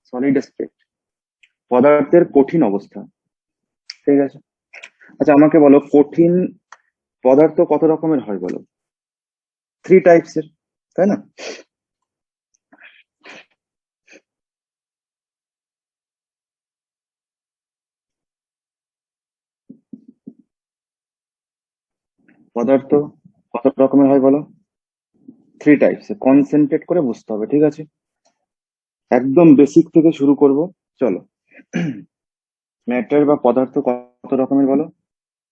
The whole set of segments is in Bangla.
সলিড স্টেট, পদার্থের কঠিন অবস্থা। ঠিক আছে, আচ্ছা আমাকে বলো কঠিন পদার্থ কত রকমের হয় বলো? 3 টাইপসের, তাই না? পদার্থ কত রকমের হয় বলো? 3 টাইপস, কনসেন্ট্রেট করে বুঝতে হবে, ঠিক আছে? একদম বেসিক থেকে শুরু করব, চলো। ম্যাটার বা পদার্থ কত রকমের বলো?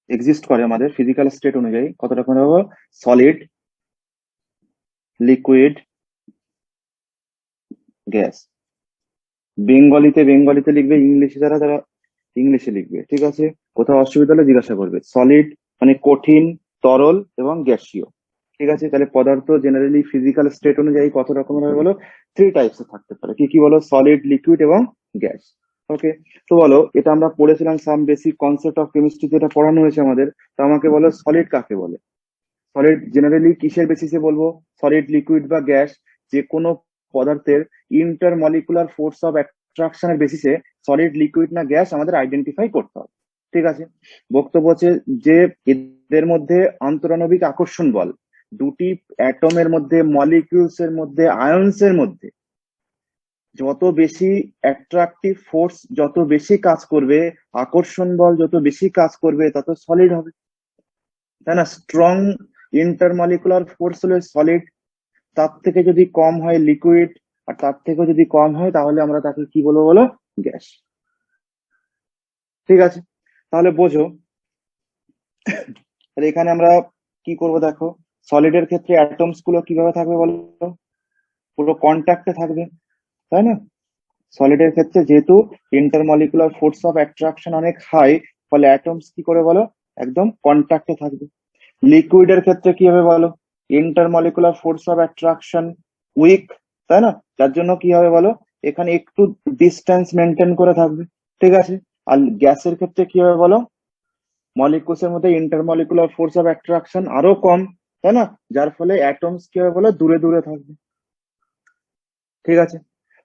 এক্সিস্ট করে আমাদের ফিজিক্যাল স্টেট অনুযায়ী কত রকমের হবো? Solid, liquid, gas. বেঙ্গলিতে লিখবে, ইংলিশে যারা যারা ইংলিশে লিখবে, ঠিক আছে? কোথাও অসুবিধা হলে জিজ্ঞাসা করবে। সলিড মানে কঠিন, তরল এবং গ্যাসীয়। ঠিক আছে, তাহলে পদার্থ জেনারেলি ফিজিক্যাল স্টেট অনুযায়ী কত রকমের হয় বলো? 3 টাইপস থাকতে পারে। কি কি বলো? সলিড, লিকুইড এবং গ্যাস। ওকে, তো বলো, এটা আমরা পড়েছিলাম some basic concept of chemistry, যেটা পড়ানো হয়েছে আমাদের। তো আমাকে বলো সলিড কাকে বলে? সলিড জেনারেলি কিসের বেসিসে বলবো? সলিড, লিকুইড বা গ্যাস, যে কোনো পদার্থের ইন্টারমলিকুলার ফোর্স অফ অ্যাট্রাকশনের বেসিসে সলিড, লিকুইড না গ্যাস আমাদের আইডেন্টিফাই করতে হবে। ঠিক আছে, বক্তব্য হচ্ছে যে এদের মধ্যে আন্তরাণবিক আকর্ষণ বল, দুটি অ্যাটমের মধ্যে, মলিকিউলস এর মধ্যে, আয়নস এর মধ্যে যত বেশি অ্যাট্রাকটিভ ফোর্স যত বেশি কাজ করবে, আকর্ষণ বল যত বেশি কাজ করবে, তত সলিড হবে, তাই না? স্ট্রং ইন্টারমলিকুলার ফোর্স হলো সলিড, তার থেকে যদি কম হয় লিকুইড, আর তার থেকে যদি কম হয় তাহলে আমরা তাকে কি বলবো বলো? গ্যাস। ঠিক আছে, তাহলে বোঝো। তাহলে এখানে আমরা কি করব দেখো, সলিডের ক্ষেত্রে অ্যাটমস গুলো কিভাবে থাকবে বলো? পুরো কন্ট্যাক্টে থাকবে, তাই না? সলিডের ক্ষেত্রে যেহেতু ইন্টারমলিকুলার ফোর্স অফ অ্যাট্রাকশন অনেক হাই, ফলে অ্যাটমস কি করে বলো? একদম কন্ট্যাক্টে থাকবে। লিকুইডের ক্ষেত্রে কি হবে বলো? Intermolecular force of attraction weak, তাই না? যার জন্য কি হবে বলো? এখানে একটু ডিস্টেন্স মেনটেন করে থাকবে। ঠিক আছে, আর গ্যাসের ক্ষেত্রে কি হবে বলো? মলিকুলস এর মধ্যে ইন্টারমলিকুলার ফোর্স অফ অ্যাট্রাকশন আরো কম, তাই না? যার ফলে অ্যাটমস কি হবে বলো? দূরে দূরে থাকবে। ঠিক আছে,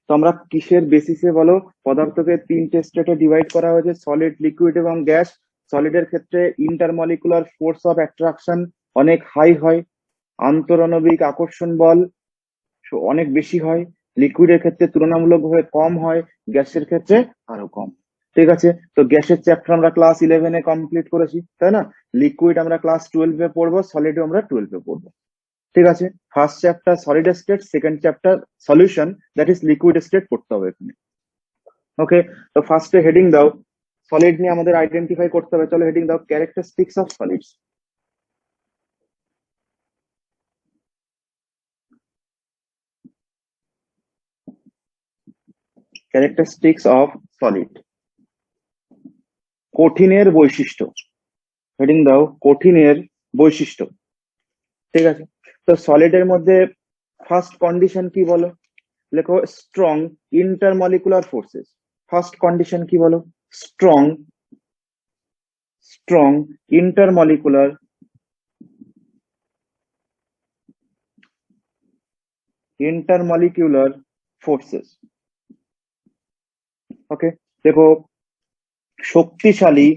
তো আমরা কিসের বেসিসে বলো পদার্থকে 3টে স্টেটে ডিভাইড করা হয়েছে? সলিড, লিকুইড এবং গ্যাস। সলিডের ক্ষেত্রে ইন্টারমলিকুলার ফোর্স অফ অ্যাট্রাকশন অনেক হাই হয়, আন্তরাণবিক আকর্ষণ বল অনেক বেশি হয়। লিকুইডের ক্ষেত্রে তুলনামূলকভাবে কম হয়, গ্যাসের ক্ষেত্রে আরো কম। ঠিক আছে, তো গ্যাসের চ্যাপ্টার আমরা ক্লাস 11-এ কমপ্লিট করেছি, তাই না? লিকুইড আমরা ক্লাস 12-এ পড়বো, সলিডও আমরা 12-এ পড়বো। ঠিক আছে, first chapter solid state, second chapter solution, that is liquid state পড়তে হবে এখানে। ওকে, তো ফার্স্টে হেডিং দাও, সলিড নিয়ে আমাদের আইডেন্টিফাই করতে হবে। চলো হেডিং দাও, characteristics of solids. Characteristics of solid, কঠিনের বৈশিষ্ট্য। হেডিং দাও, কঠিনের বৈশিষ্ট্য। ঠিক আছে, তো সলিডের মধ্যে ফার্স্ট কন্ডিশন কি বলো? লেখো strong intermolecular forces. First condition কি বলো? Strong, strong intermolecular intermolecular forces. Okay, দেখো, শক্তিশালী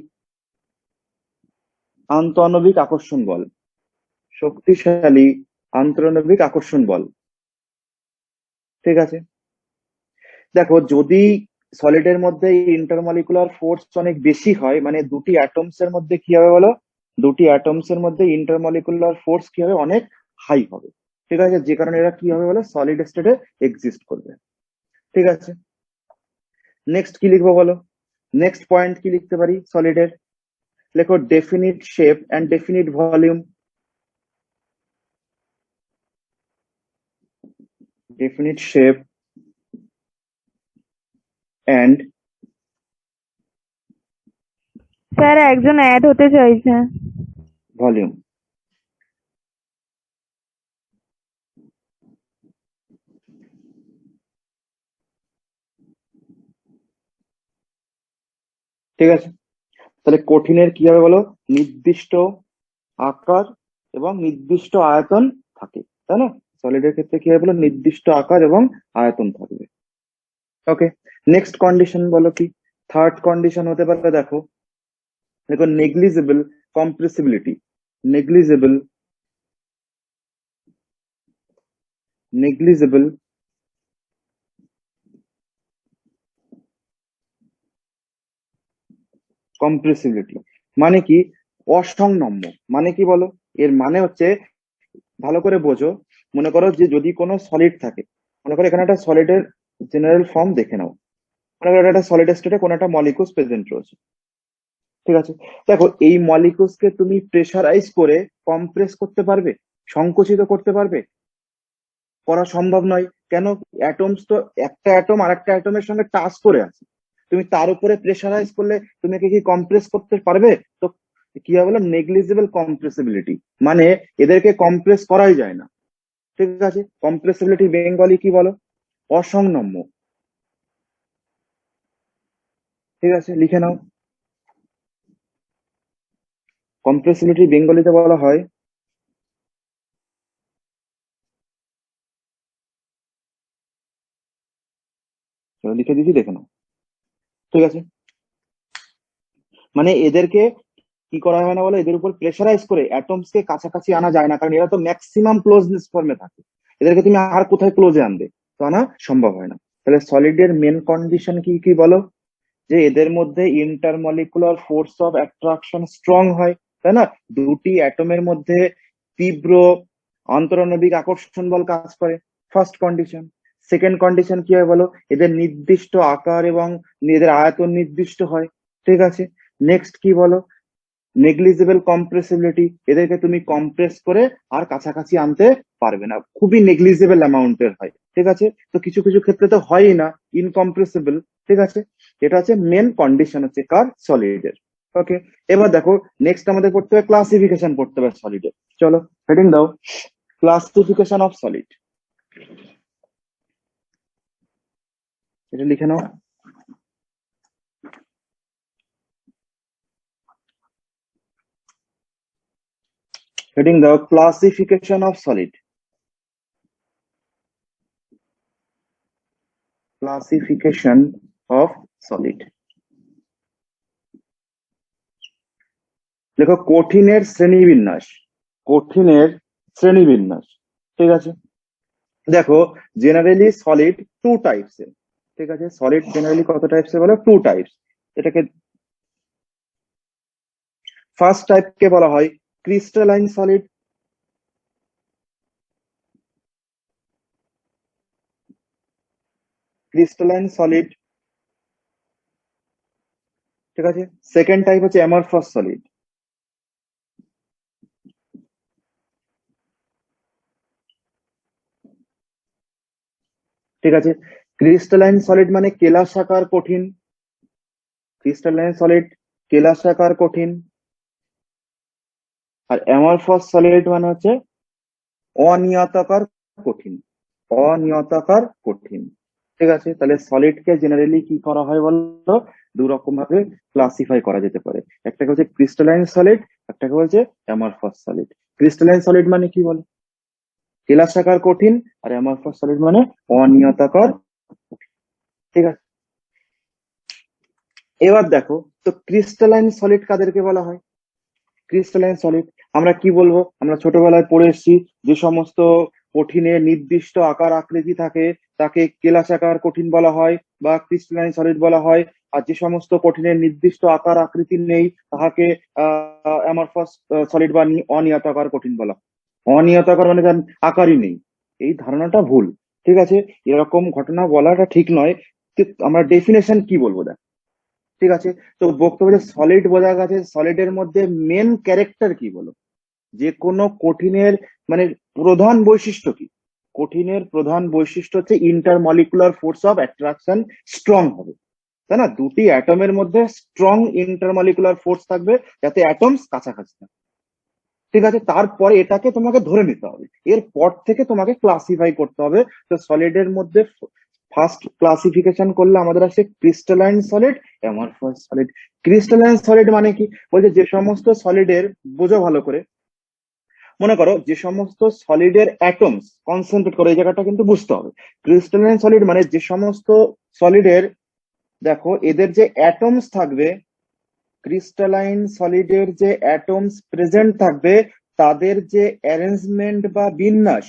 আন্তঃআণবিক আকর্ষণ বল, শক্তিশালী আন্তঃআণবিক আকর্ষণ বল। ঠিক আছে, দেখো যদি সলিডের মধ্যে ইন্টারমলিকুলার ফোর্স অনেক বেশি হয়, মানে দুটি অ্যাটমস এর মধ্যে কি হবে বলো? দুটি অ্যাটমস এর মধ্যে ইন্টারমলিকুলার ফোর্স কি হবে? অনেক হাই হবে। ঠিক আছে, যে কারণে এরা কি হবে বলো? সলিড স্টেটে এক্সিস্ট করবে। ঠিক আছে, নেক্সট কি লিখবো বলো? নেক্সট পয়েন্ট কি লিখতে পারি সলিডের? লেখো definite shape and definite volume. Definite shape and sir একজন অ্যাড হতে চাইছে। ভলিউম। ঠিক আছে, তাহলে কঠিনের কি হবে বলো? নির্দিষ্ট আকার এবং নির্দিষ্ট আয়তন থাকে, তাই না? সলিডের ক্ষেত্রে কি হবে বলো? নির্দিষ্ট আকার এবং আয়তন থাকবে। ওকে, নেক্সট কন্ডিশন বলো কি? থার্ড কন্ডিশন হতে পারে, দেখো দেখো negligible compressibility. Negligible negligible compressibility মানে কি? অসংনম্য মানে কি বলো? এর মানে হচ্ছে, ভালো করে বোঝো, মনে করো যে যদি কোনো সলিড থাকে, মনে করো এখানে একটা সলিডের জেনারেল ফর্ম দেখে নাও। মনে করো এটা একটা সলিড স্টেটে কোনো একটা মলিকুলস প্রেজেন্ট রয়েছে, ঠিক আছে? দেখো এই মলিকুলস কে তুমি প্রেসারাইজ করে কম্প্রেস করতে পারবে, সংকুচিত করতে পারবে? করা সম্ভব নয়। কেন? অ্যাটমস তো একটা অ্যাটম আর একটা অ্যাটমের সঙ্গে টাচ করে আছে, তুমি তার উপরে প্রেসারাইজ করলে তুমি কি কম্প্রেস করতে পারবে? তো কি হবে বলো? নেগলিজেবল কম্প্রেসিবিলিটি মানে এদেরকে কম্প্রেস করাই যায় না, ঠিক আছে? কম্প্রেসিবিলিটি বেঙ্গলি কি বলো? অসংনম্য, ঠিক আছে? লিখে নাও, কম্প্রেসিবিলিটি বেঙ্গলিতে বলা হয়, চলো লিখে দিচ্ছি, দেখে নাও, ঠিক আছে? মানে এদেরকে কি করা হয় না বলো? এদের উপর প্রেসারাইজ করে অ্যাটমস কে কাছাকাছি আনা যায় না, কারণ এরা তো ম্যাক্সিমাম ক্লোজনেস ফর্মে থাকে। এদেরকে তুমি আর কোথায় ক্লোজে আনবে? তো আনা সম্ভব হয় না। তাহলে সলিডের মেন কন্ডিশন কি কি বলো? যে এদের মধ্যে intermolecular force of attraction strong হয়, তাই না? দুটি অ্যাটমের মধ্যে তীব্র আন্তরণবিক আকর্ষণ বল কাজ করে, ফার্স্ট কন্ডিশন। সেকেন্ড কন্ডিশন কি হয় বলো? এদের নির্দিষ্ট আকার এবং এদের আয়তন নির্দিষ্ট হয়, ঠিক আছে? নেক্সট কি বলো? নেগলিজেবল কম্প্রেসিবিলিটি, এদেরকে তুমি কম্প্রেস করে আর কাছাকাছি আনতে পারবে না, খুবই নেগলিজেবল অ্যামাউন্টের হয়, ঠিক আছে? তো কিছু কিছু ক্ষেত্রে তো হয়ই না, ইনকম্প্রেসিবল, ঠিক আছে? এটা হচ্ছে মেন কন্ডিশন হচ্ছে কার? সলিডের। ওকে, এবার দেখো নেক্সট আমাদের পড়তে হবে ক্লাসিফিকেশন, পড়তে হবে সলিডের। চলো হেডিং দাও, ক্লাসিফিকেশন অফ সলিড। এটা লিখে নাও, হেডিং দাও classification of solid. Classification of solid. দেখো কঠিনের শ্রেণীবিন্যাস, কঠিনের শ্রেণীবিন্যাস, ঠিক আছে? দেখো জেনারেলি সলিড টু টাইপস এর, ঠিক আছে? সলিড জেনারেলি কত টাইপস এর বলো? Two types. এটাকে ফার্স্ট টাইপ কে বলা হয় ক্রিস্টালাইন সলিড। ক্রিস্টালাইন সলিড, ঠিক আছে? সেকেন্ড টাইপ হচ্ছে অ্যামরফাস সলিড, ঠিক আছে? ক্রিস্টালাইন সলিড মানে কেলাসাকার কঠিন, ক্রিস্টালাইন সলিড কেলাসাকার কঠিন। আর অ্যামরফাস সলিড মানে হচ্ছে অনিয়তাকার কঠিন, অনিয়তাকার কঠিন, ঠিক আছে? তাহলে সলিড কে জেনারেলি কি করা হয় বলতো? দু রকম ভাবে ক্লাসিফাই করা যেতে পারে, একটাকে হচ্ছে ক্রিস্টালাইন সলিড, একটাকে হচ্ছে অ্যামরফাস সলিড। ক্রিস্টালাইন সলিড মানে কি বলো? কেলাসাকার কঠিন। আর অ্যামরফাস সলিড মানে অনিয়তাকার, ঠিক আছে? এবার দেখো, তো ক্রিস্টালাইন সলিড কাদেরকে বলা হয়? ক্রিস্টালাইন সলিড আমরা কি বলবো? আমরা ছোটবেলায় পড়ে এসেছি, যে সমস্ত কঠিনের নির্দিষ্ট আকার আকৃতি থাকে তাকে কেলাসাকার কঠিন বলা হয় বা ক্রিস্টালাইন সলিড বলা হয়। আর যে সমস্ত কঠিনের নির্দিষ্ট আকার আকৃতি নেই তাহাকে অ্যামরফাস সলিড বা অনিয়তাকার কঠিন বলা হয়। অনিয়তাকার মানে যার আকারই নেই, এই ধারণাটা ভুল, ঠিক আছে? এরকম ঘটনা বলাটা ঠিক নয়। কিন্তু আমরা ডেফিনেশন কি বলবো দেখ, ঠিক আছে? তো বক্তব্যে সলিড বোঝা গেছে, সলিডের মধ্যে মেন ক্যারেক্টার কি বলো? যে কোনো কঠিনের মানে প্রধান বৈশিষ্ট্য কি? কঠিনের প্রধান বৈশিষ্ট্য হচ্ছে intermolecular force of attraction strong হবে, তাই না? দুটি অ্যাটমের মধ্যে স্ট্রং ইন্টারমলিকুলার ফোর্স থাকবে যাতে অ্যাটমস কাছাকাছি থাকে, ঠিক আছে? তারপরে এটাকে তোমাকে ধরে নিতে হবে, এরপর থেকে তোমাকে ক্লাসিফাই করতে হবে। তো সলিডের মধ্যে ফার্স্ট ক্লাসিফিকেশন করলে আমাদের আছে crystalline solid, amorphous solid. Crystalline solid মানে কি? বলছে যে সমস্ত সলিডের, বোঝো ভালো করে, মনে করো যে সমস্ত সলিডের অ্যাটমস কনসেন্ট্রেট করে, এই জায়গাটা কিন্তু বুঝতে হবে। ক্রিস্টালাইন সলিড মানে যে সমস্ত সলিডের দেখো এদের যে অ্যাটমস থাকবে, ক্রিস্টালাইন সলিডের যে অ্যাটমস প্রেজেন্ট থাকবে, তাদের যে অ্যারেঞ্জমেন্ট বা বিন্যাস,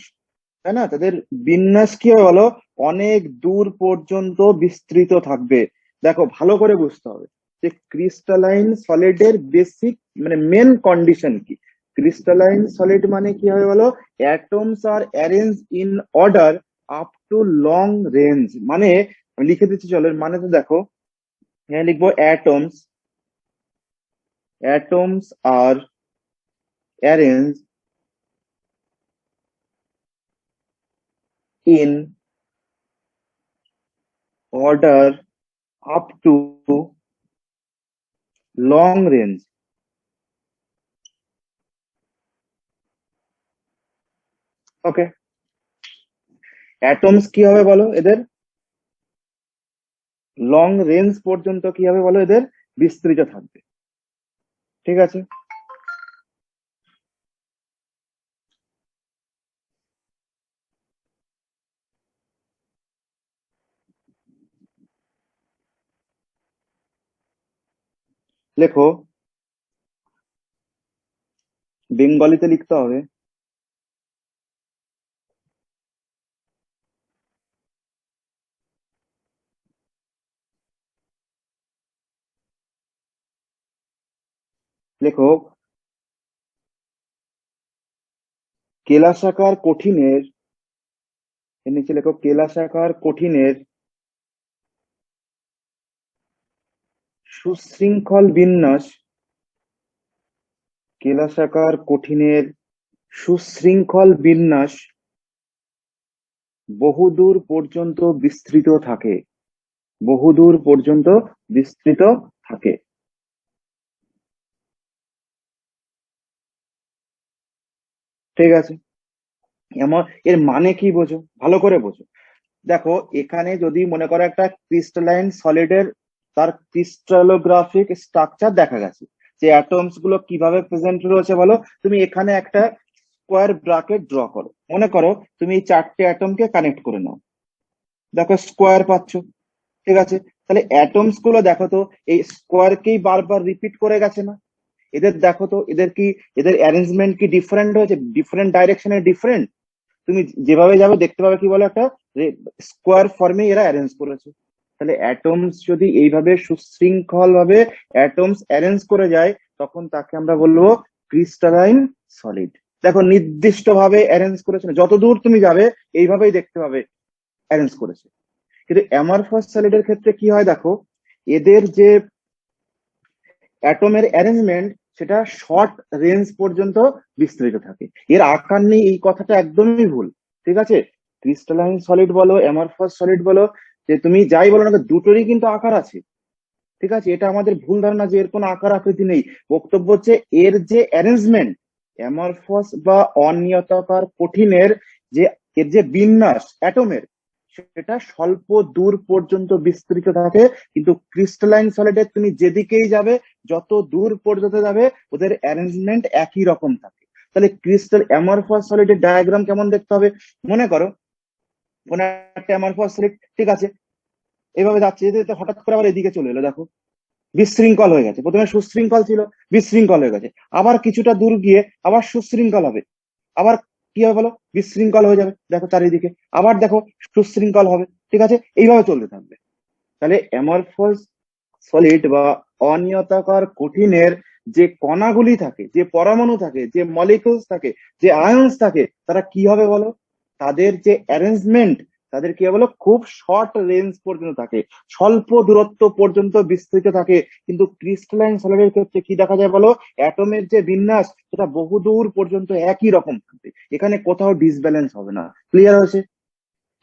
তাই না, তাদের বিন্যাস কি হবে বলো, অনেক দূর পর্যন্ত বিস্তৃত থাকবে। দেখো ভালো করে বুঝতে হবে যে ক্রিস্টালাইন সলিডের বেসিক মানে মেন কন্ডিশন কি। ক্রিস্টালাইন সলিড মানে কি হবে বলো, atoms R arrange in order up to long range. মানে আমি লিখে দিচ্ছি, চলো এর মানে তো দেখো, হ্যাঁ লিখবো atoms, atoms are arranged in order up to long range. Okay, atoms কি হবে বলো এদের, লং রেঞ্জ পর্যন্ত কি হবে বলো, এদের বিস্তৃত থাকবে। ঠিক আছে, লেখো, বেঙ্গলিতে লিখতে হবে। লেখো, কেলাসাকার কঠিনের, এর নিচে লেখো কেলাসাকার কঠিনের সুশৃঙ্খল বিন্যাস, কেলাসাকার কঠিনের সুশৃঙ্খল বিন্যাস বহুদূর পর্যন্ত বিস্তৃত থাকে, বহুদূর পর্যন্ত বিস্তৃত থাকে। ঠিক আছে, এমন এর মানে কি বোঝো, ভালো করে বোঝো। দেখো এখানে যদি মনে করো একটা ক্রিস্টালাইন সলিডের তার ক্রিস্টালোগ্রাফিক স্ট্রাকচার দেখা গেছে, যে অ্যাটমস গুলো কিভাবে প্রেজেন্ট রয়েছে বলো, তুমি এখানে একটা স্কোয়ার ব্রাকেট ড্র করো, মনে করো তুমি এই চারটে অ্যাটমকে কানেক্ট করে নাও, দেখো স্কোয়ার পাচ্ছ। ঠিক আছে, তাহলে অ্যাটমস গুলো দেখো তো এই স্কোয়ারকেই বারবার রিপিট করে গেছে না। এদের দেখো তো, এদের কি, এদের অ্যারেঞ্জমেন্ট কি ডিফারেন্ট হয়েছে, ডিফারেন্ট ডাইরেকশনে ডিফারেন্ট। তুমি যেভাবে যাবে দেখতে পাবে কি বলো, একটা স্কোয়ার ফর্মে এরা অ্যারেঞ্জ করেছে। তাহলে অ্যাটমস যদি এইভাবে সুশৃঙ্খল ভাবে অ্যাটমস অ্যারেঞ্জ করে যায়, তখন তাকে আমরা বলবো ক্রিস্টালাইন সলিড। দেখো নির্দিষ্ট ভাবে অ্যারেঞ্জ করেছে না, যত দূর তুমি যাবে এইভাবেই দেখতে পাবে অ্যারেঞ্জ করেছে। কিন্তু অ্যামরফাস সলিডের ক্ষেত্রে কি হয় দেখো, এদের যে অ্যাটমের অ্যারেঞ্জমেন্ট সেটা শর্ট রেঞ্জ পর্যন্ত বিস্তৃত থাকে। এর আকার নেই এই কথাটা একদমই ভুল। ঠিক আছে, ক্রিস্টালাইন সলিড বলো অ্যামরফাস সলিড বলো, যে তুমি যাই বলো না কেন, দুটোরই কিন্তু আকার আছে। ঠিক আছে, এটা আমাদের ভুল ধারণা যে এর কোনো আকার আকৃতি নেই। বক্তব্য হচ্ছে এর যে অ্যারেঞ্জমেন্ট, অ্যামরফাস বা অনিয়তাকার কঠিনের যে এর যে বিন্যাস অ্যাটমের, সেটা স্বল্প দূর পর্যন্ত বিস্তৃত থাকে। কিন্তু ক্রিস্টালাইন সলিডে তুমি যেদিকেই যাবে, যত দূর পর্যন্ত যাবে, ওদের অ্যারেঞ্জমেন্ট একই রকম থাকে। তাহলে ক্রিস্টাল অ্যামরফাস সলিডের ডায়াগ্রাম কেমন দেখতে হবে, মনে করো কোন একটা অ্যামরফাস সলিড, ঠিক আছে, এভাবে যাচ্ছে, যেতে যেতে হঠাৎ করে আবার এদিকে চলে এলো, দেখো বিশৃঙ্খল হয়ে গেছে। প্রথমে সুশৃঙ্খল ছিল, বিশৃঙ্খল হয়ে গেছে, আবার কিছুটা দূর গিয়ে আবার সুশৃঙ্খল হবে, আবার কি হবে বলো, বিশৃঙ্খল হয়ে যাবে, দেখো চারিদিকে, আবার দেখো সুশৃঙ্খল হবে। ঠিক আছে, এইভাবে চলতে থাকবে। তাহলে অ্যামরফাস সলিড বা অনিয়তাকার কঠিনের যে কণাগুলি থাকে, যে পরমাণু থাকে, যে মলিকুলস থাকে, যে আয়ন্স থাকে, তারা কি হবে বলো, তাদের যে অ্যারেঞ্জমেন্ট, তাদের কি হবে বলো, খুব শর্ট রেঞ্জ পর্যন্ত থাকে, স্বল্প দূরত্ব পর্যন্ত বিস্তৃত থাকে। কিন্তু ক্রিস্টালাইন সলিডের ক্ষেত্রে কি দেখা যায় বলো, অ্যাটমের যে বিন্যাস সেটা বহুদূর পর্যন্ত একই রকম থাকবে, এখানে কোথাও ডিসব্যালেন্স হবে না। ক্লিয়ার হয়েছে?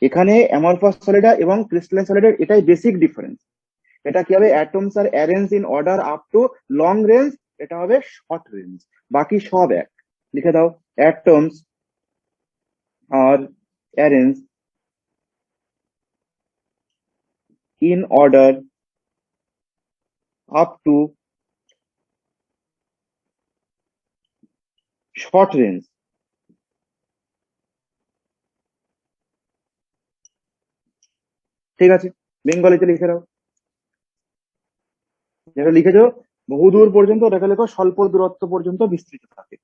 এখানে অ্যামরফাস সলিড এবং ক্রিস্টালাইন সলিডের এটাই বেসিক ডিফারেন্স। এটা কি হবে, atoms R arrange in order up to long range, এটা হবে শর্ট রেঞ্জ। বাকি সব এক, লিখে দাও, atoms R arrange in order up to short range. ঠিক আছে, বেঙ্গলিতে লিখে দাও। যেটা লিখেছো বহুদূর পর্যন্ত, ওটাকে লেখো স্বল্প দূরত্ব পর্যন্ত বিস্তৃত থাকে।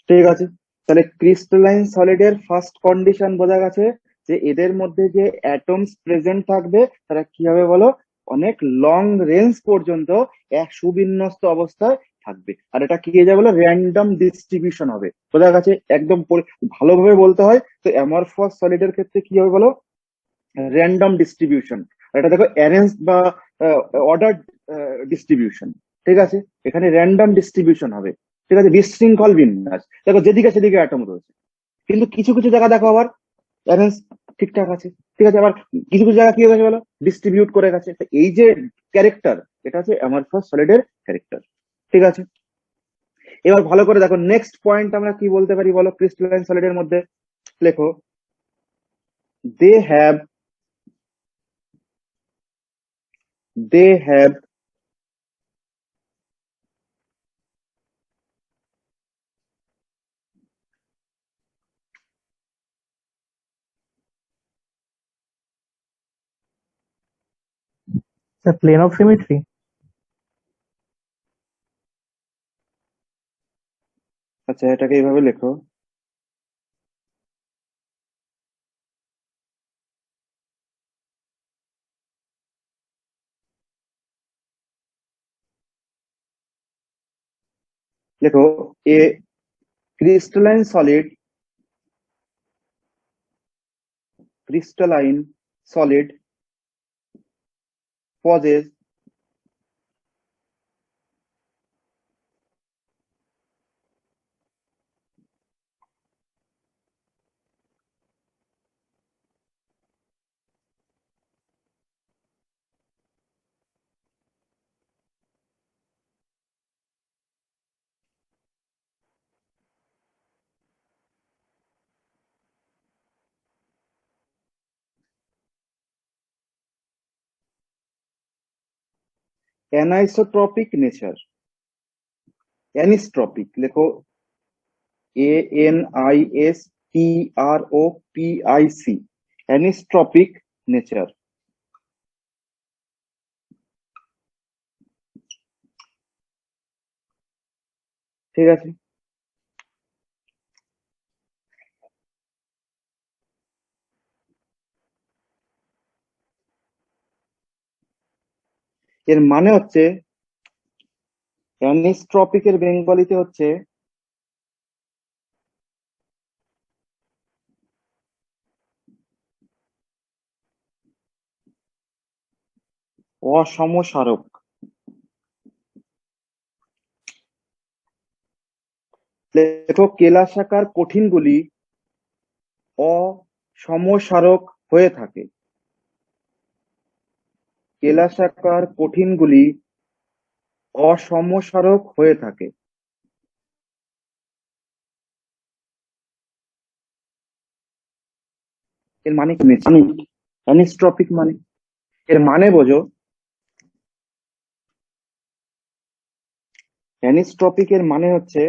ঠিক আছে, তাহলে ক্রিস্টালাইন সলিডের ফার্স্ট কন্ডিশন বোঝা গেছে, যে এদের মধ্যে যে অ্যাটমস প্রেজেন্ট থাকবে তারা কি হবে বলো, অনেক লং রেঞ্জ পর্যন্ত এক সুবিন্যস্ত অবস্থায় থাকবে। আর এটা কি হয়ে যাবে বলো, র্যান্ডম ডিস্ট্রিবিউশন হবে। বোঝা গেছে একদম ভালোভাবে বলতে হয় তো, অ্যামরফাস সলিডের ক্ষেত্রে কি হবে বলো, র্যান্ডম ডিস্ট্রিবিউশন। এটা দেখো অ্যারেঞ্জ বা অর্ডার ডিস্ট্রিবিউশন। ঠিক আছে, এখানে র্যান্ডম ডিস্ট্রিবিউশন হবে। ঠিক আছে, বিশৃঙ্খল বিন্যাস, দেখো যেদিকে সেদিকে অ্যাটম রয়েছে, কিন্তু কিছু কিছু জায়গা দেখো আবার অ্যারেঞ্জ ঠিকঠাক আছে। ঠিক আছে, আবার কিছু কিছু জায়গা কি হয়ে গেছে বলো, ডিস্ট্রিবিউট করে গেছে। তো এই যে ক্যারেক্টার, এটা হচ্ছে অ্যামরফাস সলিডের ক্যারেক্টার। ঠিক আছে, এবার ভালো করে দেখো নেক্সট পয়েন্ট আমরা কি বলতে পারি বলো ক্রিস্টালাইন সলিডের মধ্যে। লেখো, they have they have The plane of symmetry. আচ্ছা এটাকে এইভাবে লেখো, লেখো এ crystalline solid crystalline solid possess anisotropic nature। অ্যানিস্ট্রপিক লেখো, ANISTROPIC, অ্যানিস্ট্রপিক নেচার। ঠিক আছে, এর মানে হচ্ছে, অ্যানিস্ট্রপিকের বেঙ্গলিতে হচ্ছে অসমসারক। লেখো, কেলাসাকার কঠিনগুলি অসমসারক হয়ে থাকে। কেলাসাকার কঠিনগুলি অসমসারক হয়ে থাকে। এর মানে কি অ্যানিস্ট্রপিক মানে, এর মানে বোঝো, অ্যানিস্ট্রপিক এর মানে হচ্ছে,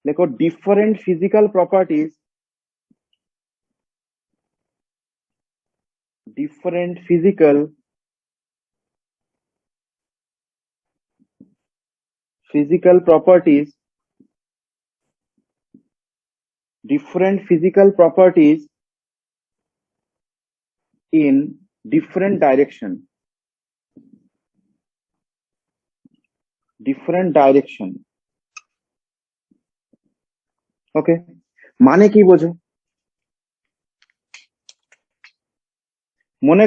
দেখো different physical properties, different physical properties, different physical properties in different direction, different direction। ওকে, মানে কি বোঝো, মনে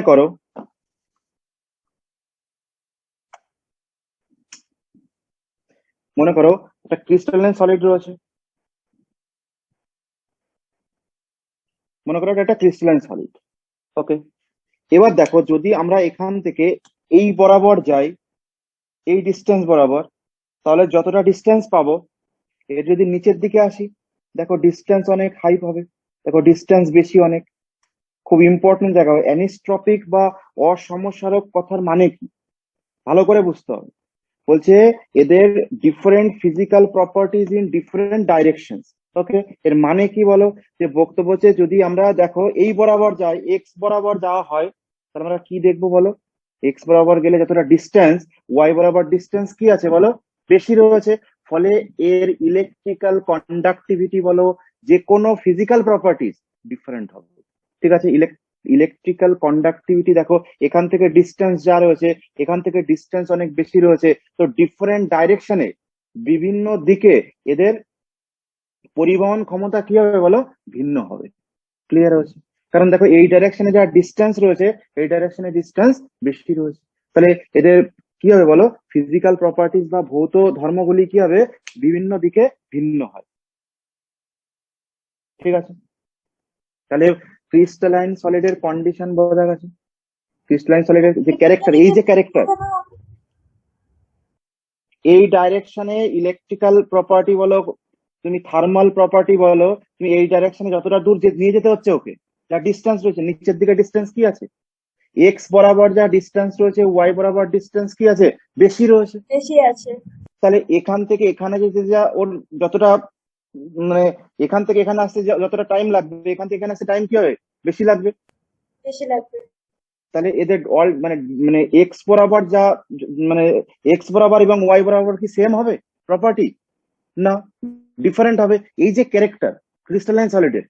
করো একটা ক্রিস্টালাইন সলিড রয়েছে, মনে করো এটা একটা ক্রিস্টালাইন সলিড। ওকে, এবার দেখো যদি আমরা এখান থেকে এই বরাবর যাই, এই ডিস্টেন্স বরাবর, তাহলে যতটা ডিস্টেন্স পাবো, এর যদি নিচের দিকে আসি, দেখো ডিস্টেন্স অনেক হাই হবে। দেখো ডিস্টেন্স বেশি অনেক, খুব ইম্পর্টেন্ট জায়গা। অ্যানিস্ট্রপিক বা অসমসারক কথার মানে কি ভালো করে বুঝতে হবে। বলছে এদের different physical properties in different direction. Okay, এর মানে কি বলো, যে বক্তব্য হচ্ছে যদি আমরা দেখো এই বরাবর যাই, এক্স বরাবর যাওয়া হয়, তাহলে আমরা কি দেখবো বলো? এক্স বরাবর গেলে যতটা ডিস্টেন্স, ওয়াই বরাবর ডিস্টেন্স কি আছে বলো? বেশি রয়েছে। ফলে এর ইলেকট্রিক্যাল কন্ডাক্টিভিটি বলো, যে কোনো ফিজিক্যাল প্রপার্টিজ ডিফারেন্ট হবে। ঠিক আছে? ইলেকট্রিক্যাল কন্ডাক্টিভিটি দেখো, এখান থেকে ডিস্টেন্স যা রয়েছে, এখান থেকে ডিস্টেন্স অনেক বেশি রয়েছে, তো ডিফারেন্ট ডাইরেকশনে, বিভিন্ন দিকে এদের পরিবহন ক্ষমতা কি হবে বলো? ভিন্ন হবে। ক্লিয়ার হয়েছে? কারণ দেখো এই ডাইরেকশনে যা ডিস্টেন্স রয়েছে, এই ডাইরেকশনে ডিস্টেন্স বেশি রয়েছে। তাহলে এদের কি হবে বলো? ফিজিক্যাল প্রপার্টিজ বা ভৌত ধর্মগুলি কি হবে? বিভিন্ন দিকে ভিন্ন হয়। ঠিক আছে? তাহলে ক্রিস্টালাইন সলিডের কন্ডিশন বোঝা গেছে। ক্রিস্টালাইন সলিডের যে ক্যারেক্টার, এই যে ক্যারেক্টার, এই ডাইরেকশনে ইলেকট্রিক্যাল প্রপার্টি বলো, তুমি থার্মাল প্রপার্টি বলো, তুমি এই ডাইরেকশনে যতটা দূর নিয়ে যেতে হচ্ছে ওকে, যা ডিস্টেন্স রয়েছে, নিচের দিকে ডিস্টেন্স কি আছে? এক্স বরাবর যা ডিস্টেন্স রয়েছে, ওয়াই বরাবর ডিস্টেন্স কি আছে? বেশি রয়েছে। বেশি আছে। তাহলে এখান থেকে এখানে যেতে যা ওর যতটা, মানে এখান থেকে এখানে আসতে যতটা টাইম লাগবে, এখান থেকে এখানে আসতে টাইম কি হবে? বেশি লাগবে। বেশি লাগবে। তাহলে এদের অল মানে মানে এক্স বরাবর যা, মানে এক্স বরাবর এবং ওয়াই বরাবর কি সেম হবে প্রপার্টি? না, ডিফারেন্ট হবে। এই যে ক্যারেক্টার ক্রিস্টালাইন সলিডের,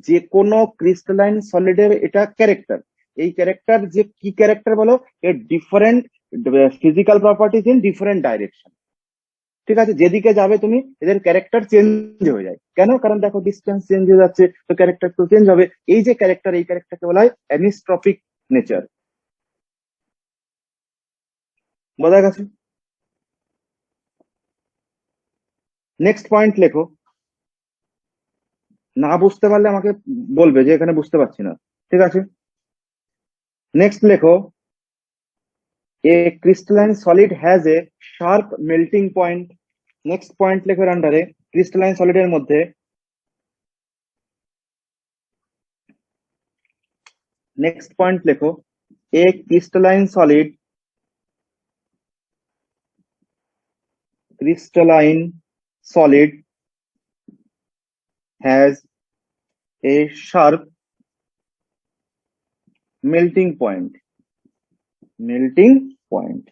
যে কোনো ক্রিস্টালাইন সলিডের এটা ক্যারেক্টার, এই ক্যারেক্টার যে কি ক্যারেক্টার বলো? এর different physical properties in different direction. ঠিক আছে? যেদিকে যাবে তুমি, এদের ক্যারেক্টার চেঞ্জ হয়ে যায়। কেন? কারণ দেখো ডিস্টেন্স চেঞ্জ হয়ে যাচ্ছে, তো ক্যারেক্টার তো চেঞ্জ হবে। এই যে ক্যারেক্টার, এই ক্যারেক্টারকে বলা হয় অ্যানিস্ট্রপিক নেচার। বোঝা গেছে? নেক্সট পয়েন্ট লেখো। না বুঝতে পারলে আমাকে বলবে যে এখানে বুঝতে পারছি না। ঠিক আছে? নেক্সট লেখো, a crystalline solid has a sharp melting point. Next point লেখো এর আন্ডারে, ক্রিস্টালাইন সলিডের মধ্যে। নেক্সট পয়েন্ট লেখো, a crystalline solid, crystalline solid has a sharp melting point. Melting point.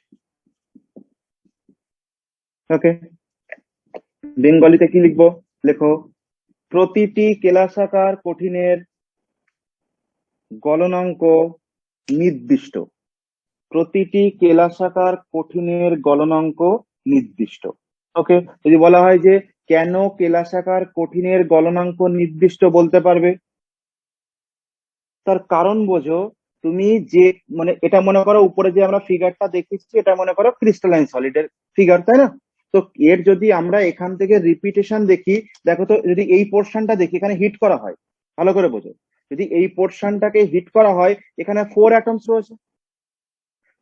Okay, বেঙ্গলিতে কি লিখবো? লেখো, প্রতিটি কেলাসাকার কঠিনের গলনাঙ্ক নির্দিষ্ট। প্রতিটি কেলাসাকার কঠিনের গলনাঙ্ক নির্দিষ্ট। ওকে, যদি বলা হয় যে কেন কেলাসাকার কঠিনের গলনাঙ্ক নির্দিষ্ট বলতে পারবে? তার কারণ বোঝো, তুমি যে, মানে এটা মনে করো উপরে যে আমরা ফিগারটা দেখেছি, এটা মনে করো ক্রিস্টালাইন সলিডের ফিগার, তাই না? তো এর যদি আমরা এখান থেকে রিপিটেশন দেখি, দেখো তো, যদি এই পোর্শনটা দেখি, এখানে হিট করা হয়, ভালো করে বোঝো, যদি এই পোর্শনটাকে হিট করা হয়, এখানে 4 অ্যাটমস রয়েছে।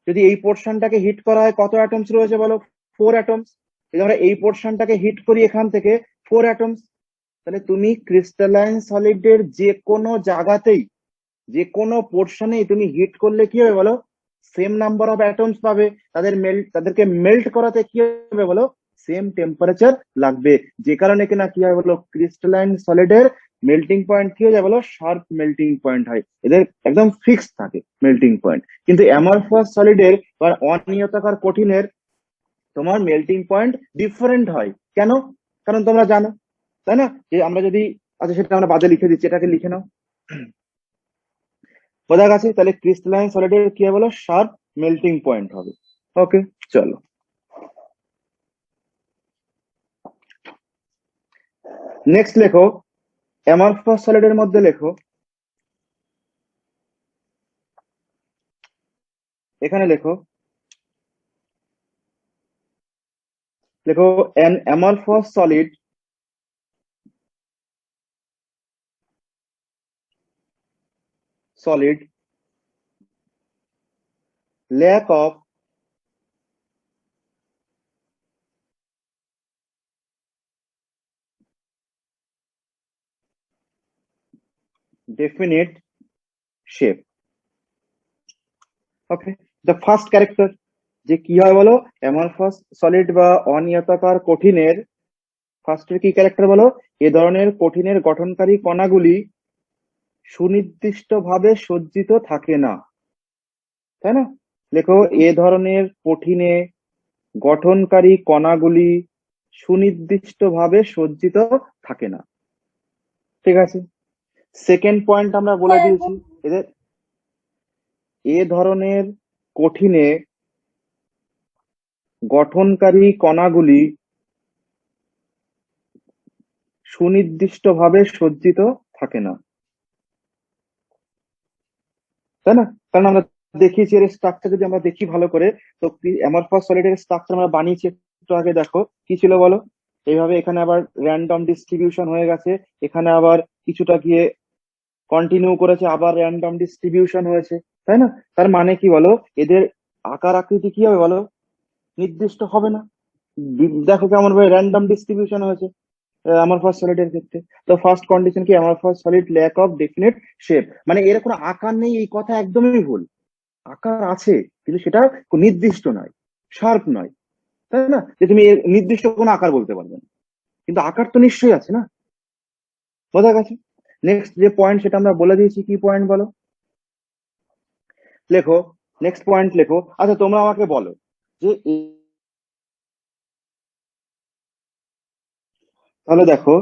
যদি এই পোর্শনটাকে হিট করা হয়, কত অ্যাটমস রয়েছে বলো? 4 অ্যাটমস। যদি আমরা এই পোর্শনটাকে হিট করি এখান থেকে, 4 অ্যাটমস। তাহলে তুমি ক্রিস্টালাইন সলিডের যে কোনো জায়গাতেই, যে কোনো পোর্শনে তুমি হিট করলে কি হবে বলো? সেম নাম্বার অফ অ্যাটমস পাবে। তাদেরকে মেল্ট করাতে কি হবে বলো? সেম টেম্পারেচার লাগবে। যে কারণে কিনা কি হয় বলো? ক্রিস্টালাইন সলিডের মেল্টিং পয়েন্ট কি হয়ে যায় বলো? শার্প মেল্টিং পয়েন্ট হয়। এদের একদম ফিক্স থাকে মেল্টিং পয়েন্ট। কিন্তু অ্যামরফাস সলিডের বা অনিয়তাকার কঠিনের তোমার মেল্টিং পয়েন্ট ডিফারেন্ট হয়। কেন? কারণ তোমরা জানো, তাই না, যে আমরা যদি, আচ্ছা সেটা আমরা বাদে লিখে দিচ্ছি, এটাকে লিখে নাও। বোঝা গেছে? তাহলে ক্রিস্টালাইন সলিডের কি হবে বলো? শার্প মেল্টিং পয়েন্ট হবে। ওকে, চলো নেক্সট লেখো, অ্যামরফাস সলিডের মধ্যে লেখো, এখানে লেখো, লেখো an amorphous solid lack of definite shape. Okay, the first character, যে কি হয় বলো? অ্যামরফাস সলিড বা অনিয়তাকার কঠিনের ফার্স্টের কি ক্যারেক্টার বলো? এ ধরনের কঠিনের গঠনকারী কণাগুলি সুনির্দিষ্টভাবে সজ্জিত থাকে না। তাই না? লেখো এ ধরনের কঠিনে গঠনকারী কণাগুলি সুনির্দিষ্টভাবে সজ্জিত থাকে না। ঠিক আছে, সেকেন্ড পয়েন্ট আমরা বলে স্যার দিয়েছি। এদের এ ধরনের কঠিনে গঠনকারী কণাগুলি সুনির্দিষ্টভাবে সজ্জিত থাকে না, তাই না? কারণ আমরা দেখিয়েছি এর স্ট্রাকচার যদি আমরা দেখি ভালো করে, তো অ্যামরফাস সলিডের স্ট্রাকচার আমরা বানিয়েছি একটু আগে। দেখো কি ছিল বলো, এইভাবে এখানে আবার র্যান্ডম ডিস্ট্রিবিউশন হয়ে গেছে, এখানে আবার কিছুটা গিয়ে কন্টিনিউ করেছে, আবার র্যান্ডম ডিস্ট্রিবিউশন হয়েছে, তাই না? তার মানে কি বলো, এদের আকার আকৃতি কি হবে বলো, নির্দিষ্ট হবে না। দেখো কেমন ভাবে র্যান্ডম ডিস্ট্রিবিউশন হয়েছে অ্যামরফাস সলিডের ক্ষেত্রে। তো ফার্স্ট কন্ডিশন কি, amorphous solid lack of definite shape, মানে এর কোনো আকার নেই, এই কথা একদমই ভুল। আকার আছে, কিন্তু সেটা নির্দিষ্ট নয়, শার্প নয়, তাই না? যে তুমি এর নির্দিষ্ট কোনো আকার বলতে পারবে না, কিন্তু আকার তো নিশ্চয়ই আছে না। বোঝা গেছে? নেক্সট যে পয়েন্ট সেটা আমরা বলে দিয়েছি, কি পয়েন্ট বলো, লেখো। নেক্সট পয়েন্ট লেখো। আচ্ছা তোমরা আমাকে বলো যে তাহলে দেখো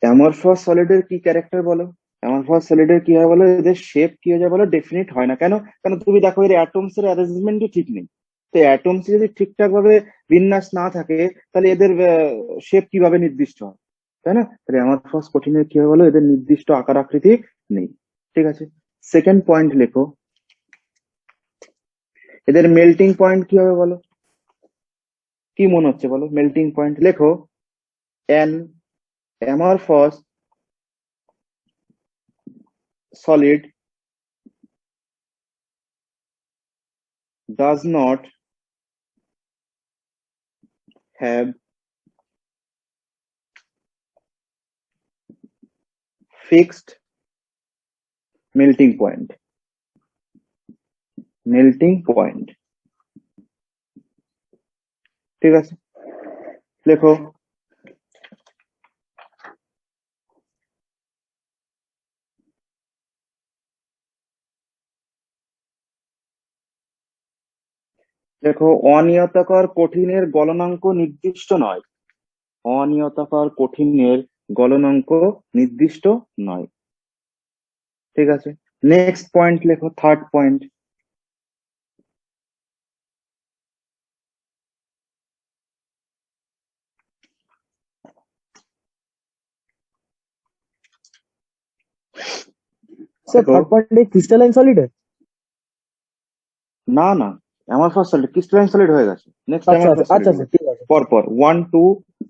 অ্যামরফাস সলিডের কি ক্যারেক্টার বলো, অ্যামরফাস সলিডের কি হয় বলো, এদের শেপ কি হয়ে যায় বলো, ডেফিনিট হয় না। কেন? কারণ তুমি দেখো এর অ্যাটমস এর অ্যারেঞ্জমেন্টই ঠিক নেই। তো অ্যাটমস যদি ঠিকঠাক ভাবে বিন্যাস না থাকে, তাহলে এদের শেপ কিভাবে নির্দিষ্ট হয়, তাই না? তাহলে অ্যামরফাস কঠিনের কি হয় বলো, এদের নির্দিষ্ট আকার আকৃতি নেই। ঠিক আছে, সেকেন্ড পয়েন্ট লেখো, এদের মেল্টিং পয়েন্ট কি হবে বলো, কি মনে হচ্ছে বলো মেল্টিং পয়েন্ট? লেখো an amorphous solid does not have fixed melting point, melting point। ঠিক আছে, লেখো লেখো অনিয়তাকার কঠিনের গলনাঙ্ক নির্দিষ্ট নয়, অনিয়তাকার কঠিনের গলনাঙ্ক নির্দিষ্ট নয়। ঠিক আছে, নেক্সট পয়েন্ট লেখো, থার্ড পয়েন্ট। স্যার দেখো থার্ড পয়েন্টে ক্রিস্টালাইন সলিড না না, অ্যামরফাস সলিড ক্রিস্টালাইন সলিড হয়ে গেছে, নেক্সট আচ্ছা আচ্ছা অ্যামরফাস সলিড আচ্ছা বলো। স্যার ঠিক আছে। পরপর 1 2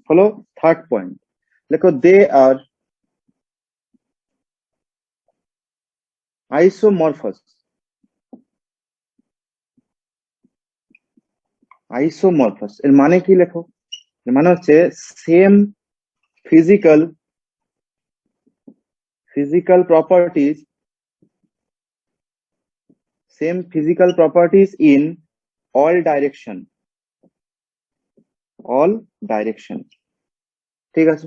হলো থার্ড পয়েন্ট। লেখো দে আর আইসোমরফাস, আইসোমরফাস এর মানে কি লেখো, এর মানে হচ্ছে same physical physical properties, same physical properties in all direction, all direction. ঠিক আছে,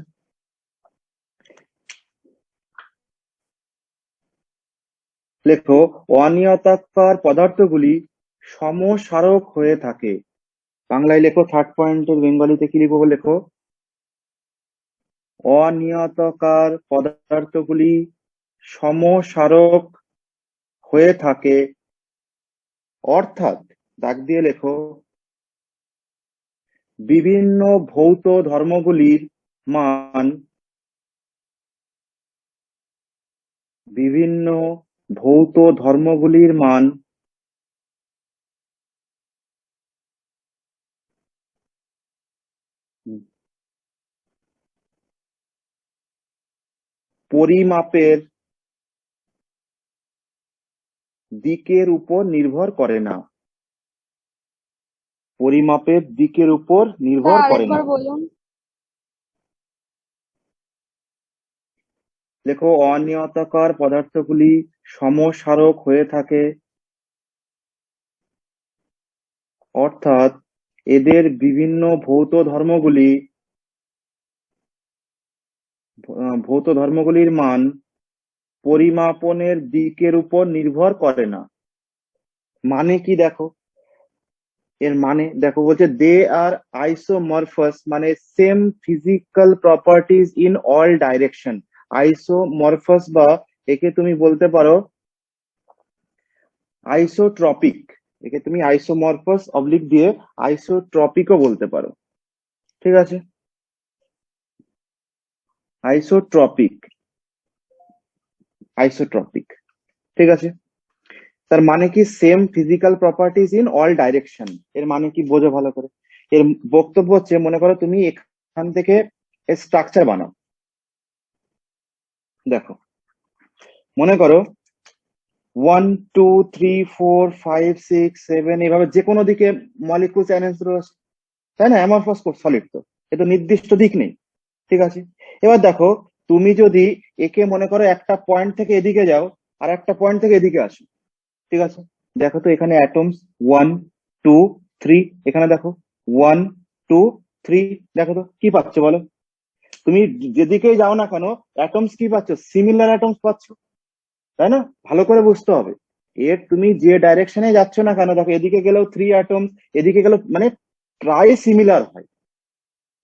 লেখো অনিয়তাকার পদার্থগুলি সমসারক হয়ে থাকে। বাংলায় লেখো, থার্ড পয়েন্টের বেঙ্গলিতে কি লিখবো লেখো, অনিয়তাকার পদার্থগুলি সমসারক হয়ে থাকে, অর্থাৎ দাগ দিয়ে লেখো বিভিন্ন ভৌত ধর্মগুলির মান, বিভিন্ন ভৌত ধর্মগুলির মান পরিমাপের দিকের উপর নির্ভর করে না, পরিমাপের দিকের উপর নির্ভর স্যার করে না। আরেকবার বলুন। লেখো অনিয়তাকার পদার্থগুলি সমসারক হয়ে থাকে, অর্থাৎ এদের বিভিন্ন ভৌত ধর্মগুলির মান পরিমাপনের দিকের উপর নির্ভর করে না। মানে কি দেখো, এর মানে দেখো বলছে দে আর আইসোমরফাস, মানে same physical properties in all direction. Isomorphous বা একে তুমি বলতে পারো আইসোট্রপিক। একে তুমি আইসোমরফাস অবলিক দিয়ে আইসোট্রপিকও বলতে পারো। ঠিক আছে, আইসোট্রপিক, আইসোট্রপিক। ঠিক আছে, তার মানে কি same physical properties in all direction. এর মানে কি বোঝো ভালো করে। এর বক্তব্য হচ্ছে, মনে করো তুমি এখান থেকে স্ট্রাকচার বানাও। দেখো, মনে করো 1 2 3 4 5 6 7 এভাবে যে কোনো দিকে মলিকুলস অ্যারেঞ্জ রয়েছে, তাই না? অ্যামরফস সলিড তো, এ তো নির্দিষ্ট দিক নেই। ঠিক আছে, এবার দেখো তুমি যদি একে মনে করো একটা পয়েন্ট থেকে এদিকে যাও আর একটা পয়েন্ট থেকে এদিকে আসো। ঠিক আছে, দেখো তো এখানে অ্যাটমস 1 2 3, এখানে দেখো 1 2 3, দেখো তো কি পাচ্ছ বলো। তুমি যেদিকেই যাও না কেন অ্যাটমস কি পাচ্ছ? সিমিলার অ্যাটমস পাচ্ছ, তাই না? ভালো করে বুঝতে হবে। এর তুমি যে ডাইরেকশনে যাচ্ছ না কেন, দেখো এদিকে গেলেও 3 অ্যাটমস, এদিকে গেলেও মানে প্রায় সিমিলার হয়,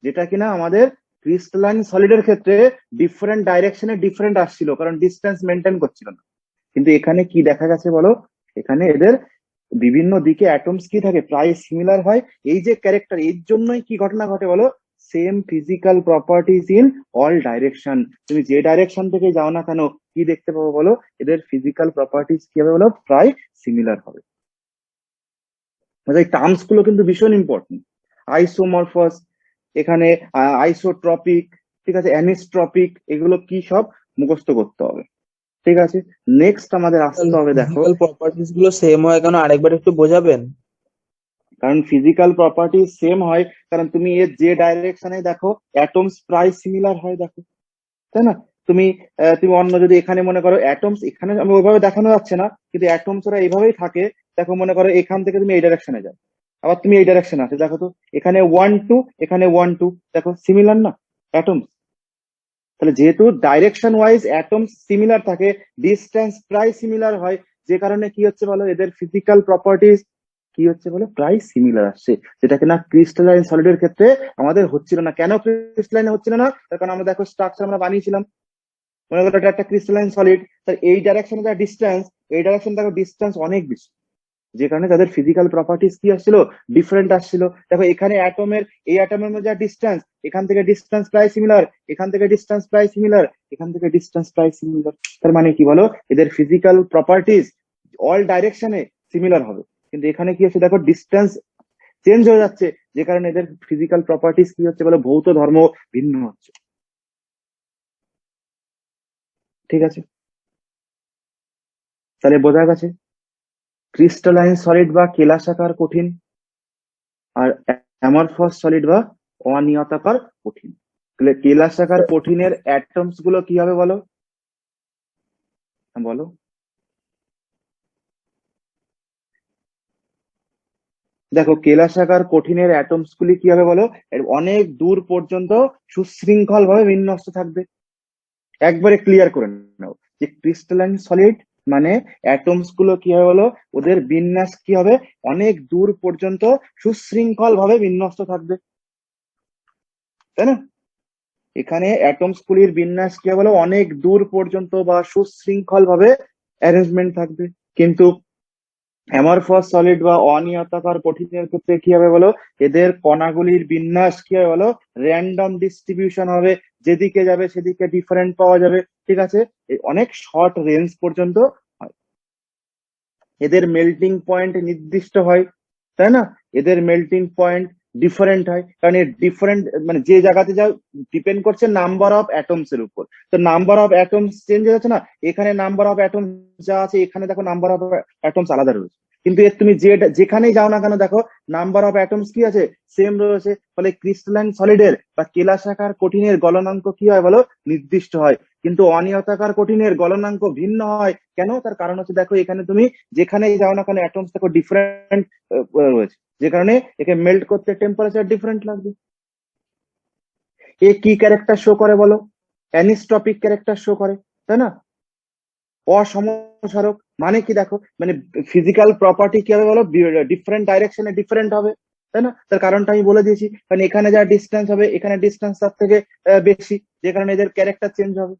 যেটা কিনা আমাদের ক্রিস্টালাইন সলিডের ক্ষেত্রে ডিফারেন্ট ডাইরেকশনে ডিফারেন্ট আসছিল, কারণ ডিস্টেন্স মেনটেন করছিল না। কিন্তু এখানে কি দেখা গেছে বলো, এখানে এদের বিভিন্ন দিকে অ্যাটমস কি থাকে, প্রায় সিমিলার হয়। এই যে ক্যারেক্টার, এর জন্যই কি ঘটনা ঘটে বলো, same physical properties in all direction. তুমি যে ডাইরেকশন থেকে যাও না কেন কি দেখতে পাবো বলো, এদের ফিজিক্যাল প্রপার্টিজ কি হবে বলো, প্রায় সিমিলার হবে। এই টার্মস গুলো কিন্তু ভীষণ ইম্পর্টেন্ট। আইসোমরফাস, এখানে আইসোট্রপিক, ঠিক আছে, অ্যানিস্ট্রপিক, এগুলো কি সব মুখস্থ করতে হবে। ঠিক আছে, নেক্সট আমাদের আসতে হবে দেখো, ফিজিক্যাল প্রপার্টিজ গুলো সেম হয় কেন আরেকবার একটু বোঝাবেন? কারণ ফিজিক্যাল প্রপার্টি সেম হয় কারণ তুমি এর যে ডাইরেকশনে দেখো অ্যাটমস প্রায় সিমিলার হয়, দেখো, তাই না? তুমি তুমি অন্য যদি এখানে মনে করো অ্যাটমস, এখানে আমি ওইভাবে দেখানো যাচ্ছে না কিন্তু অ্যাটমস ওরা এইভাবেই থাকে। দেখো মনে করো এখান থেকে তুমি এই ডাইরেকশনে যাও, আবার তুমি এই ডাইরেকশনে আসো, দেখো তো এখানে 1 2, এখানে 1 2, দেখো সিমিলার না অ্যাটমস? তাহলে যেহেতু ডাইরেকশন ওয়াইজ অ্যাটমস সিমিলার থাকে, ডিস্টেন্স প্রায় সিমিলার হয়, যে কারণে কি হচ্ছে বলো, এদের ফিজিক্যাল প্রপার্টিজ কি হচ্ছে বলো, প্রায় সিমিলার আসছে, যেটা কিনা ক্রিস্টালাইন সলিডের ক্ষেত্রে আমাদের হচ্ছিল না। কেন ক্রিস্টালাইনে হচ্ছিল না? তার কারণ আমরা দেখো স্ট্রাকচার আমরা বানিয়েছিলাম, মনে করো এটা একটা ক্রিস্টালাইন সলিড, তার এই ডাইরেকশনে যা ডিস্টেন্স, এই ডাইরেকশন দেখো ডিস্টেন্স অনেক বেশি, যে কারণে তাদের ফিজিক্যাল প্রপার্টিস কি আসছিল, ডিফারেন্ট আসছিল। দেখো এখানে অ্যাটমের, এই অ্যাটমের মধ্যে যা ডিস্টেন্স, এখান থেকে ডিস্টেন্স প্রায় সিমিলার, এখান থেকে ডিস্টেন্স প্রায় সিমিলার, এখান থেকে ডিস্টেন্স প্রায় সিমিলার। তার মানে কি বলো, এদের ফিজিক্যাল প্রপার্টিস অল ডাইরেকশনে সিমিলার হবে, কিন্তু এখানে কি হচ্ছে দেখো ডিস্টেন্স চেঞ্জ হয়ে যাচ্ছে, যে কারণে এদের ফিজিক্যাল প্রপার্টিস কি হচ্ছে বলো, ভৌত ধর্ম ভিন্ন হচ্ছে। ঠিক আছে, তাহলে বোঝা গেছে ক্রিস্টালাইন সলিড বা কেলাসাকার কঠিন, আর অ্যামরফস সলিড বা অনিয়তাকার কঠিন। তাহলে কেলাসাকার কঠিনের অ্যাটমস গুলো কি হবে বলো, বলো। দেখো কেলাসাকার কঠিনের অ্যাটমস গুলি কি হবে বলো, এর অনেক দূর পর্যন্ত সুশৃঙ্খল ভাবে বিন্যস্ত থাকবে। একবারে ক্লিয়ার করে নাও যে ক্রিস্টালাইন সলিড মানে অ্যাটমস গুলো কি হবে বলো, ওদের বিন্যাস কি হবে, অনেক দূর পর্যন্ত সুশৃঙ্খল ভাবে বিন্যস্ত থাকবে, তাই না? এখানে অ্যাটমস গুলির বিন্যাস কি হবে বলো, অনেক দূর পর্যন্ত বা সুশৃঙ্খল ভাবে অ্যারেঞ্জমেন্ট থাকবে। কিন্তু অ্যামরফস সলিড বা অনিয়তাকার কঠিনের ক্ষেত্রে কি হবে বলো, এদের কণাগুলির বিন্যাস কি হবে বলো, র্যান্ডম ডিস্ট্রিবিউশন হবে, যেদিকে যাবে সেদিকে ডিফারেন্ট পাওয়া যাবে। ঠিক আছে, অনেক শর্ট রেঞ্জ পর্যন্ত হয়। এদের মেল্টিং পয়েন্ট নির্দিষ্ট হয়, তাই না? এদের মেল্টিং পয়েন্ট ডিফারেন্ট হয়, কারণ এর ডিফারেন্ট মানে যে জায়গাতে যাও ডিপেন্ড করছে নাম্বার অফ অ্যাটমস এর উপর। তো নাম্বার অফ অ্যাটমস চেঞ্জ হয়ে যাচ্ছে না, এখানে নাম্বার অফ অ্যাটমস যা আছে এখানে দেখো নাম্বার অফ অ্যাটমস আলাদা রয়েছে, কিন্তু এর তুমি যে যেখানেই যাও না কেন দেখো নাম্বার অফ অ্যাটমস কি আছে, সেম রয়েছে। ফলে ক্রিস্টালাইন সলিডের বা কেলাসাকার কঠিনের গলনাঙ্ক কি হয় বলো, নির্দিষ্ট হয়। কিন্তু অনিয়তাকার কঠিনের গলনাঙ্ক ভিন্ন হয়। কেন? তার কারণ হচ্ছে দেখো এখানে তুমি যেখানেই যাও না কেন অ্যাটমস দেখো ডিফারেন্ট রয়েছে, যে কারণে একে মেল্ট করতে টেম্পারেচার ডিফারেন্ট লাগবে। এ কি ক্যারেক্টার শো করে বলো, অ্যানিস্ট্রপিক ক্যারেক্টার শো করে, তাই না? অসমসারক, মানে কি দেখো, মানে ফিজিক্যাল প্রপার্টি কি হবে বলো, ডিফারেন্ট ডাইরেকশনে ডিফারেন্ট হবে, তাই না? তার কারণটা আমি বলে দিয়েছি, কারণ এখানে যা ডিস্টেন্স হবে এখানে ডিস্টেন্স তার থেকে বেশি, যে কারণে এদের ক্যারেক্টার চেঞ্জ হবে।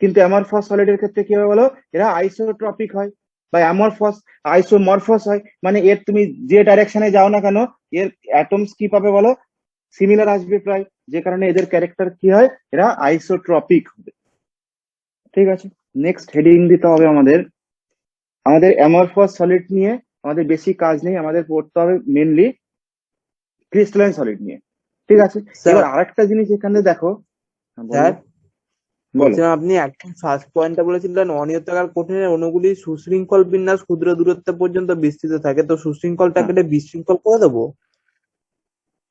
কিন্তু অ্যামরফাস সলিডের ক্ষেত্রে কি হবে বলো, এরা আইসোট্রপিক হয় বা অ্যামরফাস আইসোমরফাস হয়, মানে এর তুমি যে ডাইরেকশনে যাও না কেন এর অ্যাটমস কি পাবে বলো, সিমিলার আসবে প্রায়, যে কারণে এদের ক্যারেক্টার কি হয়, এরা আইসোট্রপিক হবে। ঠিক আছে, নেক্সট হেডিং দিতে হবে আমাদের, আমাদের অ্যামরফাস সলিড নিয়ে আমাদের বেশি কাজ নেই, আমাদের পড়তে হবে মেনলি ক্রিস্টালাইন সলিড নিয়ে। ঠিক আছে, স্যার এবার আরেকটা জিনিস এখানে দেখো। হ্যাঁ, বলো স্যার বলো। বলছিলাম, আপনি একদম ফার্স্ট পয়েন্টটা বলেছিলেন অনিয়তাকার কঠিনের অণুগুলি সুশৃঙ্খল বিন্যাস ক্ষুদ্র দূরত্ব পর্যন্ত বিস্তৃত থাকে, তো সুশৃঙ্খলটা হ্যাঁ, কেটে বিশৃঙ্খল করে দেবো?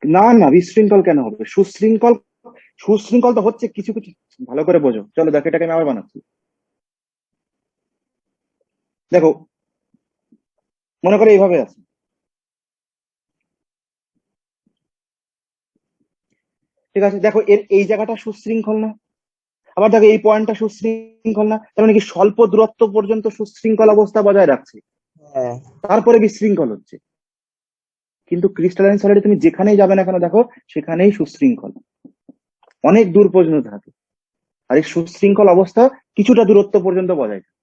না না, বিশৃঙ্খল কেন হবে, সুশৃঙ্খল, সুশৃঙ্খল তো হচ্ছে কিছু কিছু, ভালো করে বোঝো, চলো দেখো এটাকে আমি আবার বানাচ্ছি। দেখো, মনে করো এইভাবে আছে, ঠিক আছে, দেখো এর এই জায়গাটা সুশৃঙ্খল না, আবার দেখো এই পয়েন্টটা সুশৃঙ্খল না, তার মানে কি স্বল্প দূরত্ব পর্যন্ত সুশৃঙ্খল অবস্থা বজায় রাখছে, হ্যাঁ। তারপরে বিশৃঙ্খল হচ্ছে। কিন্তু ক্রিস্টালাইন সলিডে তুমি যেখানেই যাবে না কেন দেখো সেখানেই সুশৃঙ্খল, অনেক দূর পর্যন্ত থাকে। আর এই সুশৃঙ্খল অবস্থা কিছুটা দূরত্ব পর্যন্ত বজায় থাকে,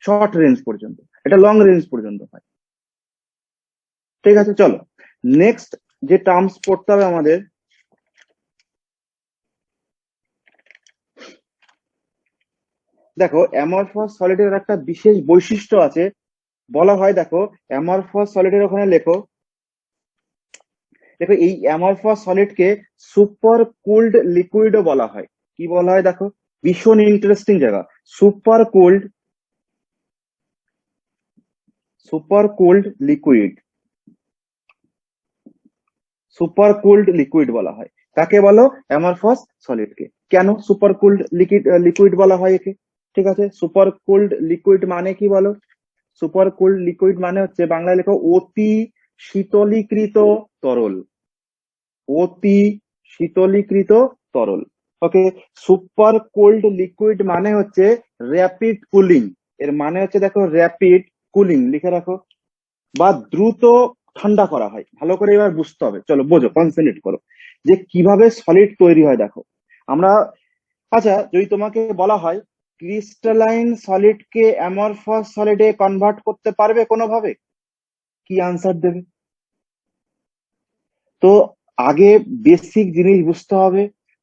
শর্ট রেঞ্জ পর্যন্ত, এটা লং রেঞ্জ পর্যন্ত হয়। ঠিক আছে, চলো নেক্সট যে টার্মস পড়তে হবে আমাদের, দেখো অ্যামরফাস সলিডের একটা বিশেষ বৈশিষ্ট্য আছে, বলা হয় দেখো অ্যামরফাস সলিডের ওখানে লেখো, দেখো এই অ্যামরফাস সলিডকে সুপার কুলড লিকুইডও বলা হয়। কি বলা হয় দেখো, ভীষণ ইন্টারেস্টিং জায়গা, super cooled, super cooled liquid, super cooled liquid বলা হয় কাকে বলো, অ্যামরফাস সলিডকে। কেন সুপার কুলড লিকুইড বলা হয় একে? ঠিক আছে, সুপার কুলড লিকুইড মানে কি বলো, সুপার কুলড লিকুইড মানে হচ্ছে বাংলায় লেখো অতি শীতলীকৃত তরল, অতি শীতলীকৃত তরল। ওকে, সুপার কোল্ড লিকুইড মানে হচ্ছে র্যাপিড কুলিং, এর মানে হচ্ছে দেখো র্যাপিড কুলিং লিখে রাখো, বা দ্রুত ঠান্ডা করা হয়। ভালো করে এবার বুঝতে হবে, চলো বোঝো, কনসেন্ট্রেট করো যে কিভাবে সলিড তৈরি হয়। দেখো আমরা, আচ্ছা যদি তোমাকে বলা হয় ক্রিস্টালাইন সলিডকে অ্যামরফাস সলিডে কনভার্ট করতে পারবে কোনোভাবে, কি আনসার দেবে? তো আগে বেসিক জিনিস বুঝতে হবে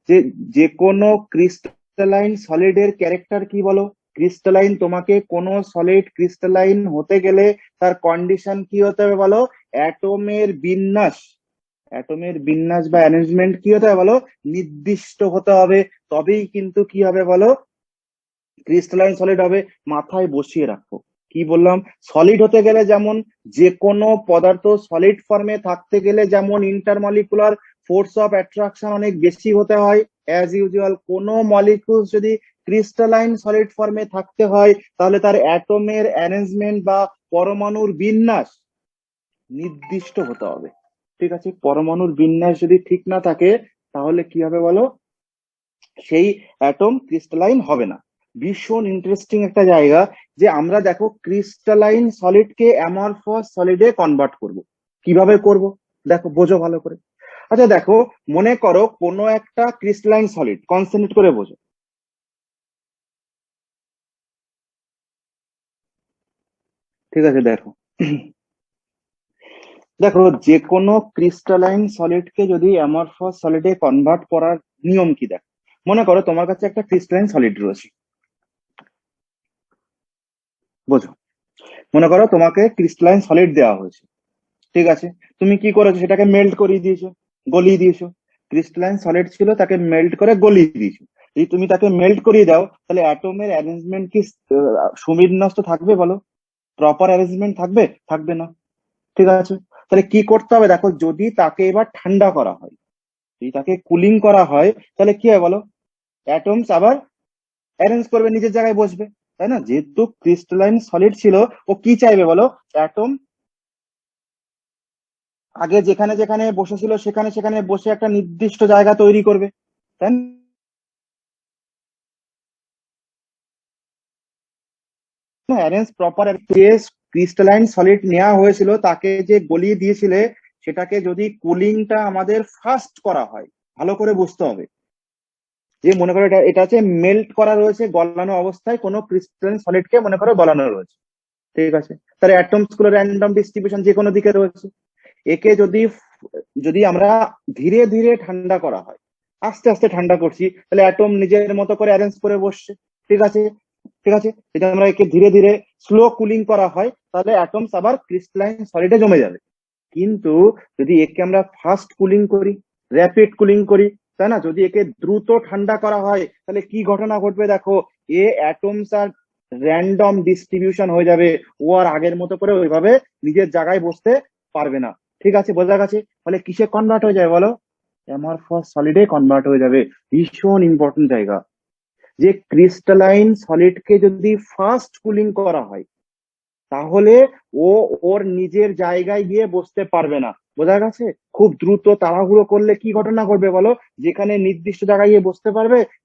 যে যে কোনো ক্রিস্টালাইন সলিডের ক্যারেক্টার কি বলো, ক্রিস্টালাইন, তোমাকে কোনো সলিড ক্রিস্টালাইন হতে গেলে তার কন্ডিশন কি হতে হবে বলো, অ্যাটমের বিন্যাস, অ্যাটমের বিন্যাস বা অ্যারেঞ্জমেন্ট কি হতে হবে বলো, নির্দিষ্ট হতে হবে, তবেই কিন্তু কি হবে বলো, ক্রিস্টালাইন সলিড হবে। মাথায় বসিয়ে রাখো কি বললাম, সলিড হতে গেলে যেমন, যে কোনো পদার্থ সলিড ফর্মে থাকতে গেলে যেমন ইন্টারমলিকুলার ফোর্স অফ অ্যাট্রাকশন অনেক বেশি হতে হয়, অ্যাজ ইউজুয়াল কোনো মলিকুলস যদি ক্রিস্টালাইন সলিড ফর্মে থাকতে হয় তাহলে তার অ্যাটমের অ্যারেঞ্জমেন্ট বা পরমাণুর বিন্যাস নির্দিষ্ট হতে হবে। ঠিক আছে, পরমাণুর বিন্যাস যদি ঠিক না থাকে তাহলে কি হবে বলো, সেই অ্যাটম ক্রিস্টালাইন হবে না। ভীষণ ইন্টারেস্টিং একটা জায়গা, যে আমরা দেখো ক্রিস্টালাইন সলিডকে অ্যামরফাস সলিডে কনভার্ট করব, কিভাবে করব দেখো, বোঝো ভালো করে। আচ্ছা দেখো, মনে করো কোনো একটা ক্রিস্টালাইন সলিড, কনসেন্ট্রেট করে বোঝো। ঠিক আছে, দেখো দেখো যে কোনো ক্রিস্টালাইন সলিডকে যদি অ্যামরফাস সলিডে কনভার্ট করার নিয়ম কি, দেখো মনে করো তোমার কাছে একটা ক্রিস্টালাইন সলিড রয়েছে, বোঝো, মনে করো তোমাকে ক্রিস্টালাইন সলিড দেওয়া হয়েছে, ঠিক আছে, তুমি কি করেছো, সেটাকে মেল্ট করিয়ে দিয়েছো, গলিয়ে দিয়েছো, ক্রিস্টালাইন সলিড ছিল তাকে মেল্ট করে গলিয়ে দিয়েছো। যদি তুমি তাকে মেল্ট করিয়ে দাও তাহলে অ্যাটমের অ্যারেঞ্জমেন্ট কি সুবিন্যস্ত থাকবে বলো, প্রপার অ্যারেঞ্জমেন্ট থাকবে? থাকবে না। ঠিক আছে, তাহলে কি করতে হবে দেখো, যদি তাকে এবার ঠান্ডা করা হয়, যদি তাকে কুলিং করা হয় তাহলে কি হয় বলো, অ্যাটমস আবার অ্যারেঞ্জ করবে, নিজের জায়গায় বসবে, তাই না? যেহেতু ক্রিস্টালাইন সলিড ছিল, ও কি চাইবে বলো, অ্যাটম আগে যেখানে যেখানে বসেছিল সেখানে সেখানে বসে একটা নির্দিষ্ট জায়গা তৈরি করবে, তাই না? অ্যারেঞ্জ প্রপার যে ক্রিস্টালাইন সলিড নেওয়া হয়েছিল তাকে যে গলিয়ে দিয়েছিলে সেটাকে যদি কুলিংটা আমাদের ফাস্ট করা হয়, ভালো করে বুঝতে হবে যে মনে করো এটা এটা হচ্ছে মেল্ট করা রয়েছে গলানো অবস্থায় কোনো ক্রিস্টালাইন সলিডকে মনে করো গলানো রয়েছে, ঠিক আছে? তাহলে অ্যাটমস গুলো র্যান্ডম ডিস্ট্রিবিউশন যে কোনো দিকে রয়েছে। একে যদি যদি আমরা ধীরে ধীরে ঠান্ডা করা হয়, আস্তে আস্তে ঠান্ডা করছি, তাহলে অ্যাটম নিজের মতো করে অ্যারেঞ্জ করে বসছে, ঠিক আছে? ঠিক আছে, যদি আমরা একে ধীরে ধীরে স্লো কুলিং করা হয় তাহলে অ্যাটমস আবার ক্রিস্টালাইন সলিডে জমে যাবে। কিন্তু যদি একে আমরা ফাস্ট কুলিং করি, র্যাপিড কুলিং করি, তাই না, যদি একে দ্রুত ঠান্ডা করা হয় তাহলে কি ঘটনা ঘটবে দেখো, এ অ্যাটমস আর র্যান্ডম ডিস্ট্রিবিউশন হয়ে যাবে, ও আর আগের মতো করে ওইভাবে নিজের জায়গায় বসতে পারবে না, ঠিক আছে? বোঝা গেছে? ফলে কিসে কনভার্ট হয়ে যাবে বলো? অ্যামরফাস সলিডে কনভার্ট হয়ে যাবে। ভীষণ ইম্পর্টেন্ট জায়গা, যে ক্রিস্টালাইন সলিডকে যদি ফাস্ট কুলিং করা হয় তাহলে ও ওর নিজের জায়গায় গিয়ে বসতে পারবে না। বোঝা গেছে? খুব দ্রুত তাড়াহুড়ো করলে কি ঘটনা ঘটবে বলো? যেখানে নির্দিষ্ট জায়গায় গিয়ে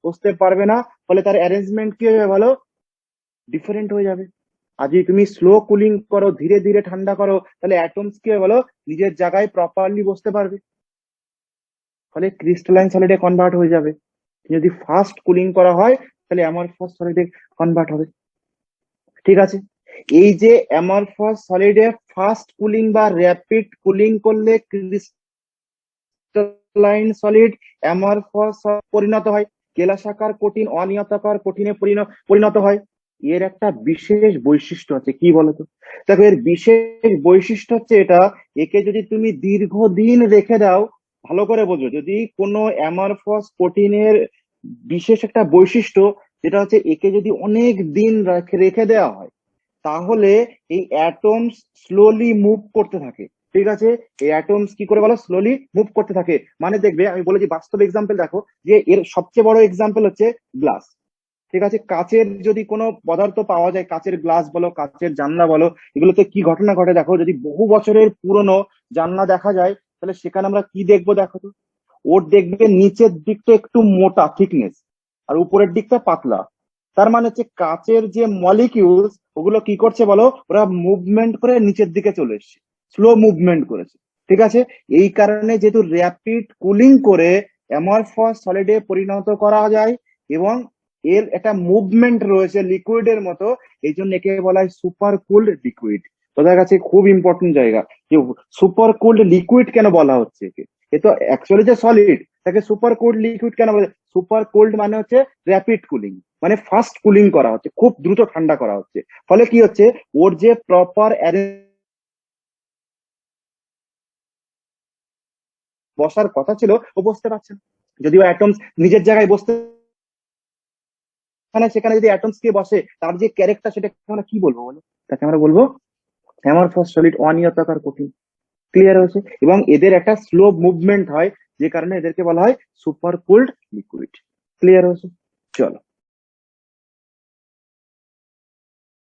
বসতে পারবে না, ফলে তার অ্যারেঞ্জমেন্ট কি হবে বলো? ডিফারেন্ট হয়ে যাবে। আর যদি তুমি স্লো কুলিং করো, ধীরে ধীরে ঠান্ডা করো, তাহলে অ্যাটমস কি হবে বলো? নিজের জায়গায় প্রপারলি বসতে পারবে, ফলে ক্রিস্টালাইন সলিডে কনভার্ট হয়ে যাবে। যদি ফাস্ট কুলিং করা হয় তাহলে অ্যামরফাস সলিডে কনভার্ট হবে, ঠিক আছে? এই যে অ্যামরফাস সলিডে ফাস্ট কুলিং বা র্যাপিড কুলিং করলে ক্রিস্টালাইন সলিড অ্যামরফাস পরিণত হয়, কেলাসাকার কঠিন অনিয়তাকার কঠিনে পরিণত হয়। এর একটা বিশেষ বৈশিষ্ট্য আছে, কি বলতো? দেখো, এর বিশেষ বৈশিষ্ট্য হচ্ছে এটা, একে যদি তুমি দীর্ঘদিন রেখে দাও, ভালো করে বোঝো, যদি কোনো অ্যামরফাস প্রোটিনের বিশেষ একটা বৈশিষ্ট্য যেটা হচ্ছে, একে যদি অনেক দিন রেখে দেওয়া হয় তাহলে এই অ্যাটমস স্লোলি মুভ করতে থাকে, ঠিক আছে? এই অ্যাটমস কি করে বলো? স্লোলি মুভ করতে থাকে। মানে দেখবে, আমি বলেছি বাস্তব এক্সাম্পল দেখো, যে এর সবচেয়ে বড় এক্সাম্পল হচ্ছে গ্লাস, ঠিক আছে? কাচের যদি কোনো পদার্থ পাওয়া যায়, কাচের গ্লাস বলো, কাচের জানলা বলো, এগুলোতে কি ঘটনা ঘটে দেখো, যদি বহু বছরের পুরনো জানলা দেখা যায় তাহলে সেখানে আমরা কি দেখবো দেখো তো? ওর দেখবে নিচের দিকটা একটু মোটা থিকনেস, আর উপরের দিকটা পাতলা। তার মানে হচ্ছে কাচের যে মলিকিউলস ওগুলো কি করছে বলো? ওরা মুভমেন্ট করে নিচের দিকে চলে এসছে, স্লো মুভমেন্ট করেছে, ঠিক আছে? এই কারণে যেহেতু র্যাপিড কুলিং করে অ্যামরফাস সলিডে পরিণত করা যায় এবং এর একটা মুভমেন্ট রয়েছে লিকুইডের মতো, এই জন্য একে বলা হয় সুপার কুলড লিকুইড। তোদের কাছে খুব ইম্পর্টেন্ট জায়গা, যে সুপার কুলড লিকুইড কেন বলা হচ্ছে একে? এ তো অ্যাকচুয়ালি যে সলিড, তাকে সুপার কোল্ড লিকুইড কেন বলে? সুপার কোল্ড মানে হচ্ছে র্যাপিড কুলিং, মানে ফাস্ট কুলিং করা হচ্ছে, খুব দ্রুত ঠান্ডা করা হচ্ছে। ফলে কি হচ্ছে, ওর যে প্রপার বসার কথা ছিল ও বসতে পারছে না। যদিও অ্যাটমস নিজের জায়গায় বসতে, সেখানে যদি অ্যাটমস কে বসে, তার যে ক্যারেক্টার সেটা আমরা কি বলবো বলো? তাকে আমরা বলবো অ্যামরফাস সলিড, অনিয়তাকার কঠিন। ক্লিয়ার হয়েছে? এবং এদের একটা স্লো মুভমেন্ট হয়, যে কারণে এদেরকে বলা হয় সুপার কুলড লিকুইড। ক্লিয়ার হয়েছে? চলো।